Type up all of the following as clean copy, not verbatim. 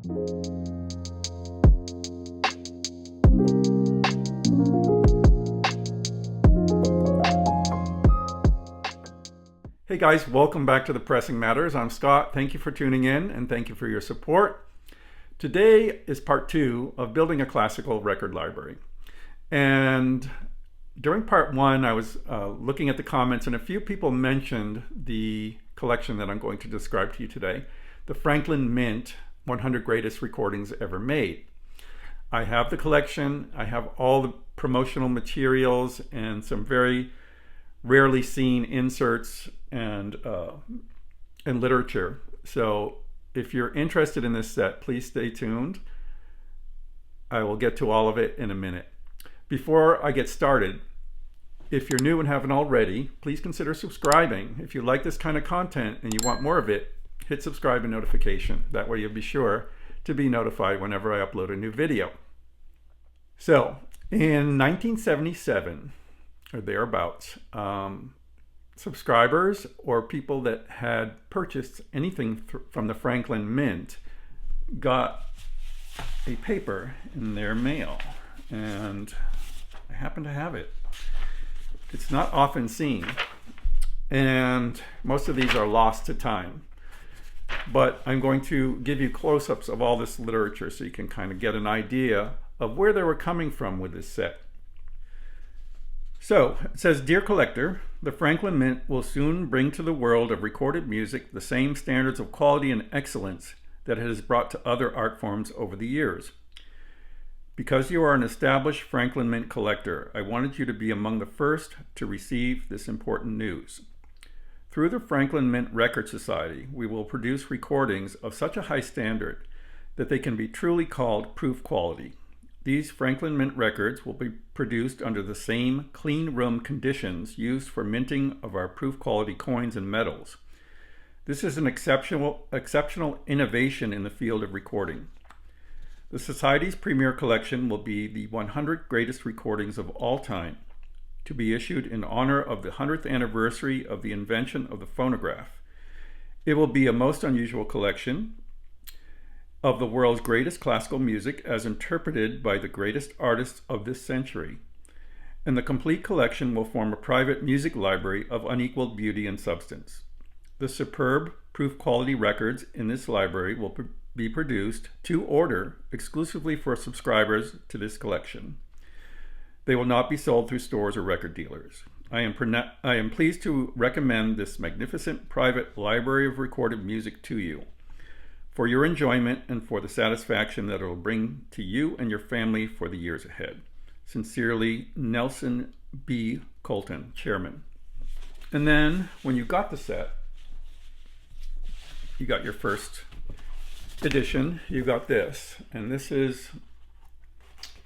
Hey guys, welcome back to The Pressing Matters. I'm Scott. Thank you for tuning in and thank you for your support. Today is part 2 of building a classical record library. And during part 1, I was looking at the comments and a few people mentioned the collection that I'm going to describe to you today, the Franklin Mint 100 Greatest Recordings Ever Made. I have the collection, I have all the promotional materials and some very rarely seen inserts and literature. So if you're interested in this set, please stay tuned. I will get to all of it in a minute. Before I get started, if you're new and haven't already, please consider subscribing. If you like this kind of content and you want more of it, hit subscribe and notification. That way you'll be sure to be notified whenever I upload a new video. So in 1977, or thereabouts, subscribers or people that had purchased anything from the Franklin Mint got a paper in their mail, and I happen to have it. It's not often seen, and most of these are lost to time, but I'm going to give you close-ups of all this literature so you can kind of get an idea of where they were coming from with this set. So it says, "Dear collector, the Franklin Mint will soon bring to the world of recorded music the same standards of quality and excellence that it has brought to other art forms over the years. Because you are an established Franklin Mint collector, I wanted you to be among the first to receive this important news. Through the Franklin Mint Record Society, we will produce recordings of such a high standard that they can be truly called proof quality. These Franklin Mint records will be produced under the same clean room conditions used for minting of our proof quality coins and medals. This is an exceptional innovation in the field of recording. The Society's premier collection will be the 100 Greatest Recordings of All Time, to be issued in honor of the 100th anniversary of the invention of the phonograph. It will be a most unusual collection of the world's greatest classical music as interpreted by the greatest artists of this century, and the complete collection will form a private music library of unequaled beauty and substance. The superb proof quality records in this library will be produced to order exclusively for subscribers to this collection. They will not be sold through stores or record dealers. I am pleased to recommend this magnificent private library of recorded music to you, for your enjoyment and for the satisfaction that it will bring to you and your family for the years ahead. Sincerely, Nelson B. Colton, Chairman." And then when you got the set, you got your first edition, you got this, and this is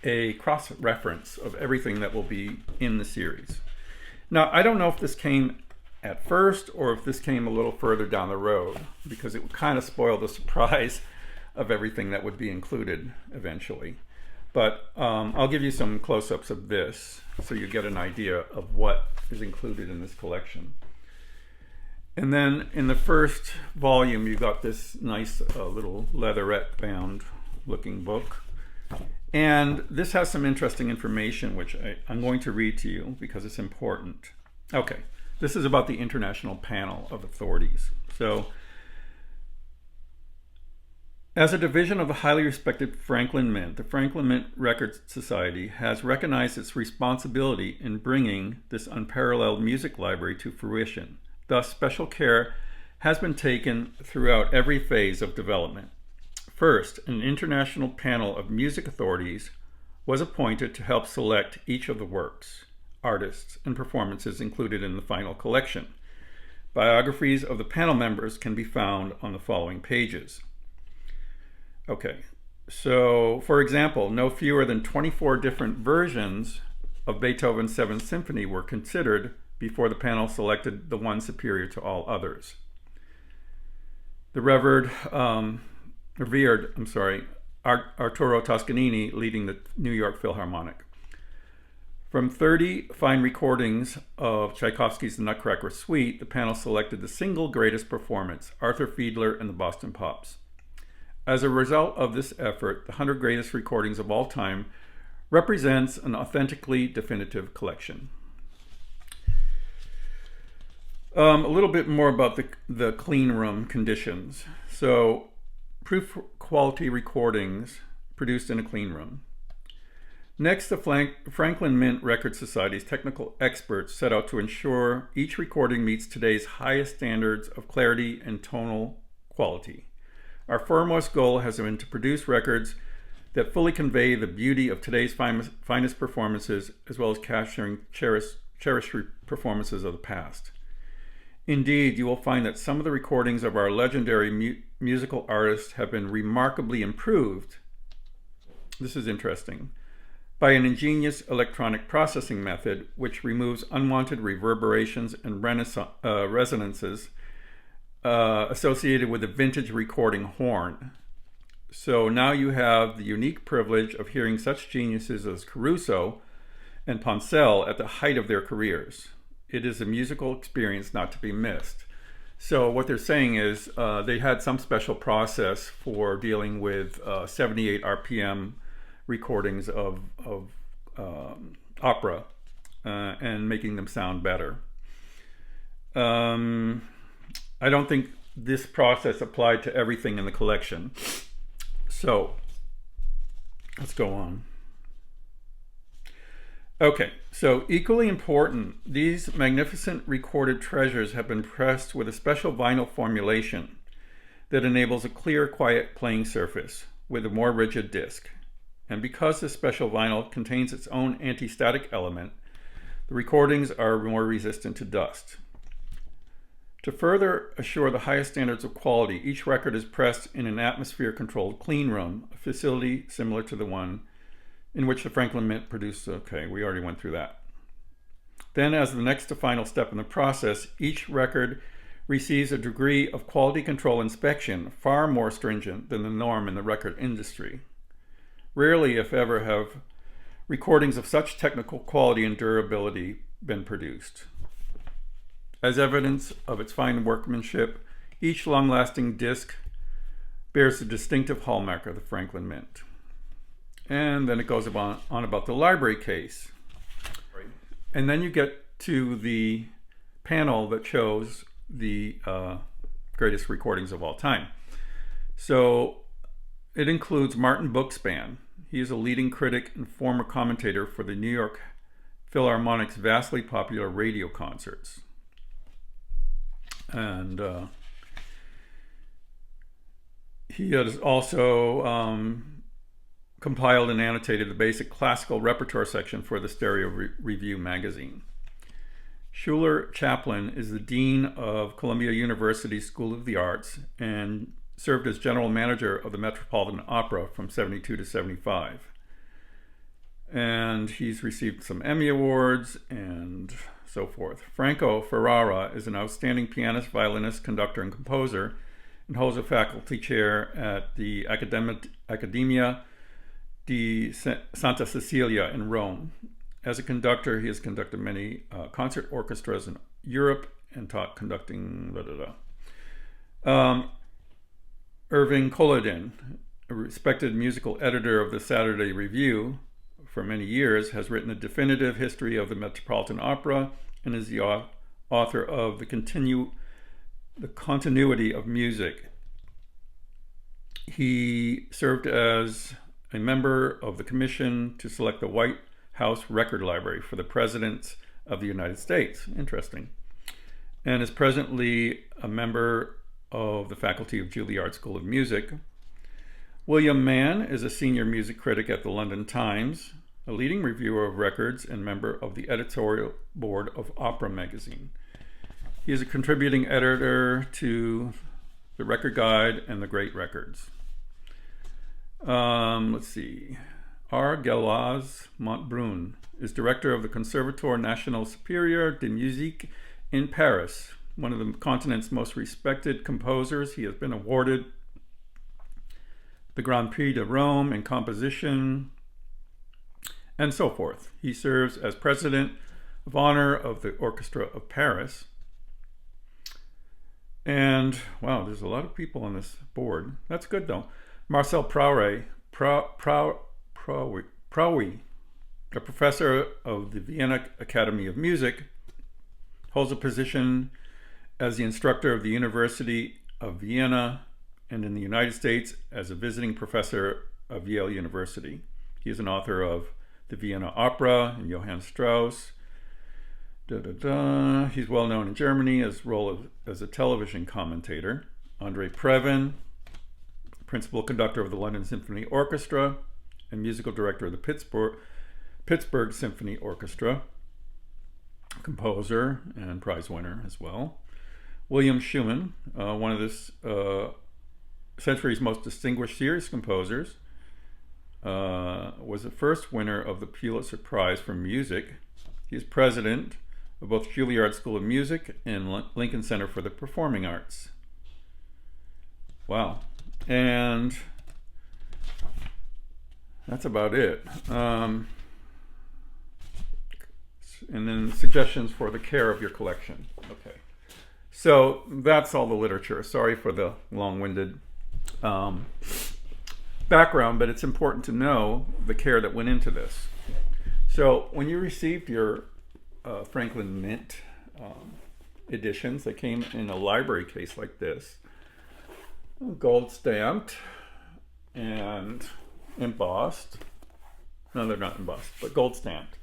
a cross-reference of everything that will be in the series. Now, I don't know if this came at first or if this came a little further down the road, because it would kind of spoil the surprise of everything that would be included eventually. But I'll give you some close-ups of this so you get an idea of what is included in this collection. And then in the first volume, you got this nice little leatherette bound looking book. And this has some interesting information, which I'm going to read to you because it's important. Okay. This is about the International Panel of Authorities. So, as a division of the highly respected Franklin Mint, the Franklin Mint Record Society has recognized its responsibility in bringing this unparalleled music library to fruition. Thus, special care has been taken throughout every phase of development. First, an international panel of music authorities was appointed to help select each of the works, artists, and performances included in the final collection. Biographies of the panel members can be found on the following pages. Okay, so for example, no fewer than 24 different versions of Beethoven's Seventh Symphony were considered before the panel selected the one superior to all others. The revered Arturo Toscanini leading the New York Philharmonic. From 30 fine recordings of Tchaikovsky's The Nutcracker Suite, the panel selected the single greatest performance, Arthur Fiedler and the Boston Pops. As a result of this effort, the 100 Greatest Recordings of All Time represents an authentically definitive collection. A little bit more about the clean room conditions. So, proof quality recordings produced in a clean room. Next, the Franklin Mint Record Society's technical experts set out to ensure each recording meets today's highest standards of clarity and tonal quality. Our foremost goal has been to produce records that fully convey the beauty of today's finest performances, as well as capturing cherished performances of the past. Indeed, you will find that some of the recordings of our legendary musical artists have been remarkably improved. This is interesting. By an ingenious electronic processing method which removes unwanted reverberations and resonances associated with the vintage recording horn. So now you have the unique privilege of hearing such geniuses as Caruso and Poncell at the height of their careers. It is a musical experience not to be missed. So what they're saying is they had some special process for dealing with 78 RPM recordings of opera and making them sound better. I don't think this process applied to everything in the collection. So let's go on. Okay, so equally important, these magnificent recorded treasures have been pressed with a special vinyl formulation that enables a clear, quiet playing surface with a more rigid disc. And because this special vinyl contains its own anti-static element, the recordings are more resistant to dust. To further assure the highest standards of quality, each record is pressed in an atmosphere-controlled clean room, a facility similar to the one in which the Franklin Mint produced. Okay, we already went through that. Then, as the next to final step in the process, each record receives a degree of quality control inspection far more stringent than the norm in the record industry. Rarely, if ever, have recordings of such technical quality and durability been produced. As evidence of its fine workmanship, each long-lasting disc bears the distinctive hallmark of the Franklin Mint. And then it goes on about the library case. And then you get to the panel that shows the greatest recordings of all time. So it includes Martin Buxbaum. He is a leading critic and former commentator for the New York Philharmonic's vastly popular radio concerts. And he has also compiled and annotated the basic classical repertoire section for the Stereo Review magazine. Schuler Chaplin is the Dean of Columbia University School of the Arts and served as general manager of the Metropolitan Opera from 72 to 75. And he's received some Emmy Awards and so forth. Franco Ferrara is an outstanding pianist, violinist, conductor, and composer, and holds a faculty chair at the Accademia di Santa Cecilia in Rome. As a conductor, he has conducted many concert orchestras in Europe and taught conducting. Irving Kolodin, a respected musical editor of the Saturday Review for many years, has written a definitive history of the Metropolitan Opera and is the author of the Continuity of Music. He served as a member of the commission to select the White House Record Library for the Presidents of the United States. Interesting. And is presently a member of the faculty of Juilliard School of Music. William Mann is a senior music critic at the London Times, a leading reviewer of records and member of the editorial board of Opera magazine. He is a contributing editor to the Record Guide and the Great Records. Let's see. R. Galaz Montbrun is director of the Conservatoire National Supérieur de Musique in Paris, one of the continent's most respected composers. He has been awarded the Grand Prix de Rome in composition, and so forth. He serves as president of honor of the Orchestra of Paris. And wow, there's a lot of people on this board. That's good though. Marcel Prowy, a professor of the Vienna Academy of Music, holds a position as the instructor of the University of Vienna, and in the United States as a visiting professor of Yale University. He is an author of the Vienna Opera and Johann Strauss. He's well known in Germany as a television commentator. Andrei Previn, principal conductor of the London Symphony Orchestra and musical director of the Pittsburgh Symphony Orchestra, composer and prize winner as well. William Schumann, one of this century's most distinguished serious composers, was the first winner of the Pulitzer Prize for Music. He is president of both Juilliard School of Music and Lincoln Center for the Performing Arts. Wow. And that's about it. And then suggestions for the care of your collection. Okay. So that's all the literature. Sorry for the long-winded background, but it's important to know the care that went into this. So when you received your Franklin Mint editions, they came in a library case like this, gold stamped and embossed. No, they're not embossed, but gold stamped.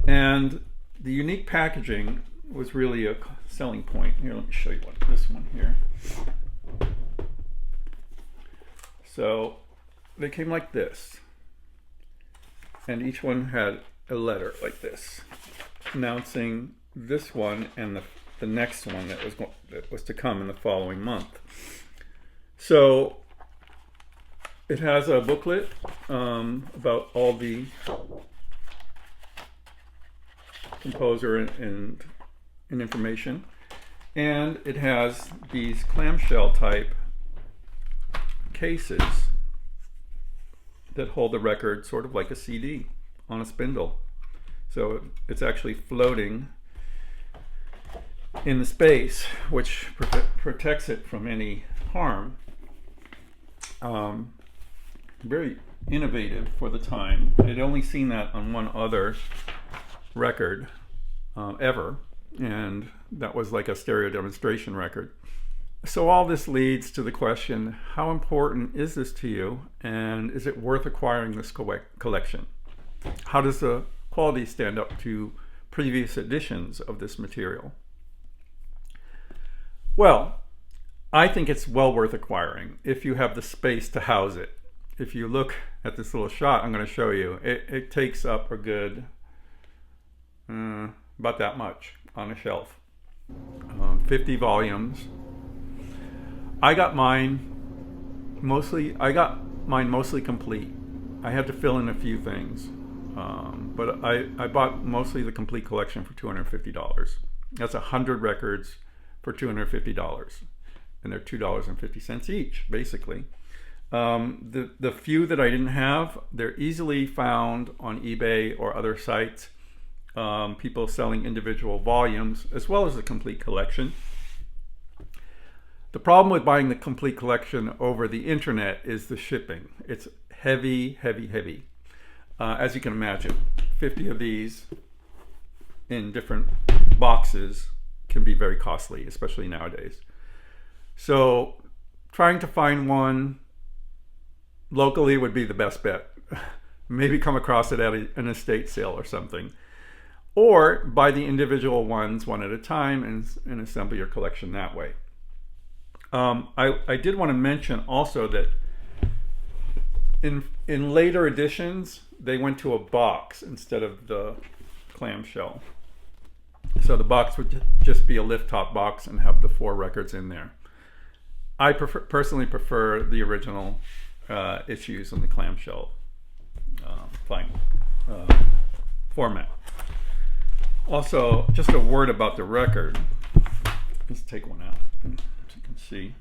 And the unique packaging was really a selling point. Here, let me show you this one here. So they came like this, and each one had a letter like this, announcing this one and the next one that was to come in the following month. So it has a booklet about all the composer and information, and it has these clamshell type cases that hold the record sort of like a CD on a spindle. So it's actually floating in the space, which protects it from any harm. Very innovative for the time. I'd only seen that on one other record ever, and that was like a stereo demonstration record. So all this leads to the question, how important is this to you, and is it worth acquiring this collection? How does the quality stand up to previous editions of this material? Well, I think it's well worth acquiring if you have the space to house it. If you look at this little shot I'm going to show you, it takes up a good about that much on a shelf. 50 volumes. I got mine mostly complete. I had to fill in a few things, but I bought mostly the complete collection for $250. That's 100 records for $250, and they're $2.50 each, basically. The few that I didn't have, they're easily found on eBay or other sites. People selling individual volumes as well as the complete collection. The problem with buying the complete collection over the internet is the shipping. It's heavy, heavy, heavy. As you can imagine, 50 of these in different boxes can be very costly, especially nowadays. So trying to find one locally would be the best bet. Maybe come across it at an estate sale or something. Or buy the individual ones one at a time and assemble your collection that way. I did want to mention also that in later editions, they went to a box instead of the clamshell. So the box would just be a lift top box and have the 4 records in there. I personally prefer the original issues in the clamshell format. Also, just a word about the record. Let's take one out, as you can see.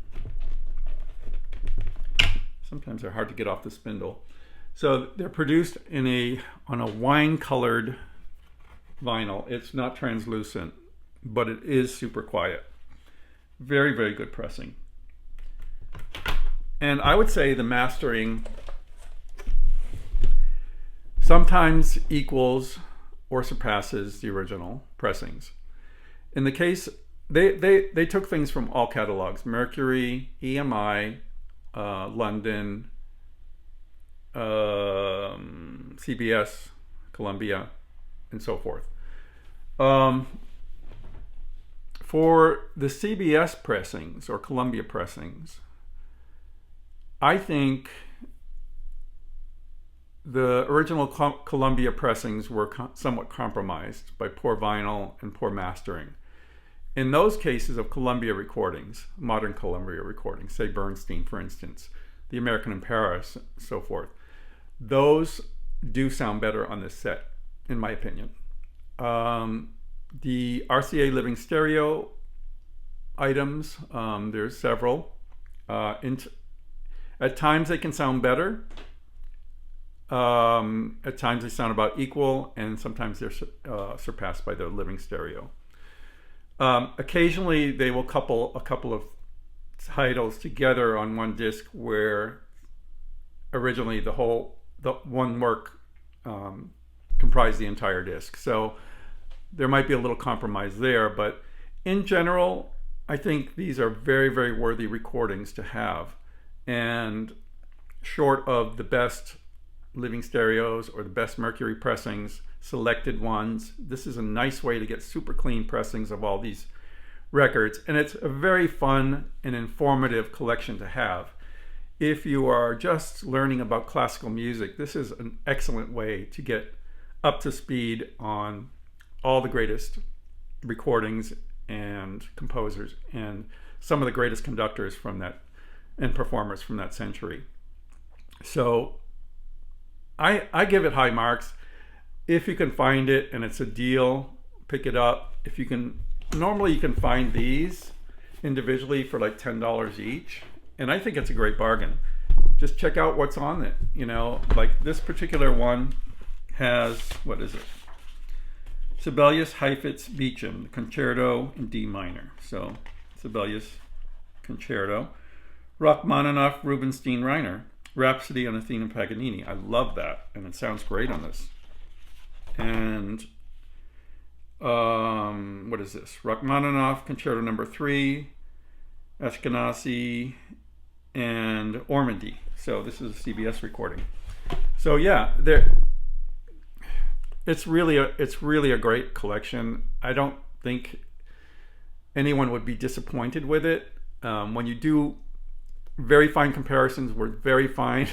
Sometimes they're hard to get off the spindle. So they're produced on a wine-colored vinyl. It's not translucent, but it is super quiet. Very, very good pressing. And I would say the mastering sometimes equals or surpasses the original pressings. In the case, they took things from all catalogs: Mercury, EMI, London, CBS, Columbia, and so forth. For the CBS pressings or Columbia pressings, I think the original Columbia pressings were somewhat compromised by poor vinyl and poor mastering. In those cases of Columbia recordings, modern Columbia recordings, say Bernstein, for instance, the American in Paris, and so forth, those do sound better on this set, in my opinion. The RCA Living Stereo items, there's several. At times they can sound better. At times they sound about equal, and sometimes they're surpassed by the Living Stereo. Occasionally they will couple a couple of titles together on one disc where originally the one work comprised the entire disc. So there might be a little compromise there, but in general, I think these are very, very worthy recordings to have. And short of the best Living Stereos or the best Mercury pressings, selected ones, this is a nice way to get super clean pressings of all these records. And it's a very fun and informative collection to have. If you are just learning about classical music, this is an excellent way to get up to speed on all the greatest recordings and composers and some of the greatest conductors from that and performers from that century. So I give it high marks. If you can find it and it's a deal, pick it up. If you can, normally you can find these individually for like $10 each, and I think it's a great bargain. Just check out what's on it. You know, like this particular one has, what is it? Sibelius Heifetz Beecham, the Concerto in D minor. So Sibelius Concerto. Rachmaninoff Rubinstein Reiner, Rhapsody on a Theme of Paganini. I love that, and it sounds great on this. And what is this? Rachmaninoff Concerto number 3, Ashkenazi, and Ormandy. So this is a CBS recording. So yeah, it's really a great collection. I don't think anyone would be disappointed with it. When you do very fine comparisons with very fine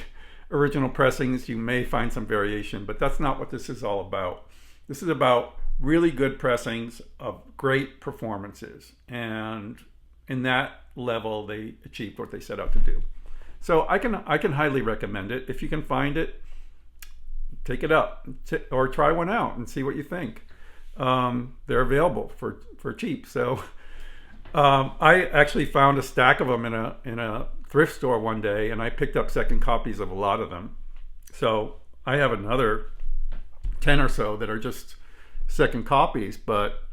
original pressings, you may find some variation, but that's not what this is all about. This is about really good pressings of great performances, and in that level they achieved what they set out to do. So I can highly recommend it. If you can find it, take it up or try one out and see what you think. They're available for cheap. So I actually found a stack of them in a thrift store one day, and I picked up second copies of a lot of them. So I have another 10 or so that are just second copies, but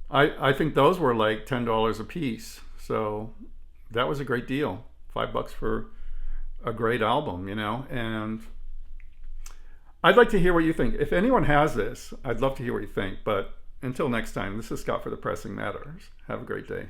I think those were like $10 a piece. So that was a great deal. $5 for a great album, you know. And I'd like to hear what you think. If anyone has this, I'd love to hear what you think. But until next time, this is Scott for The Pressing Matters. Have a great day.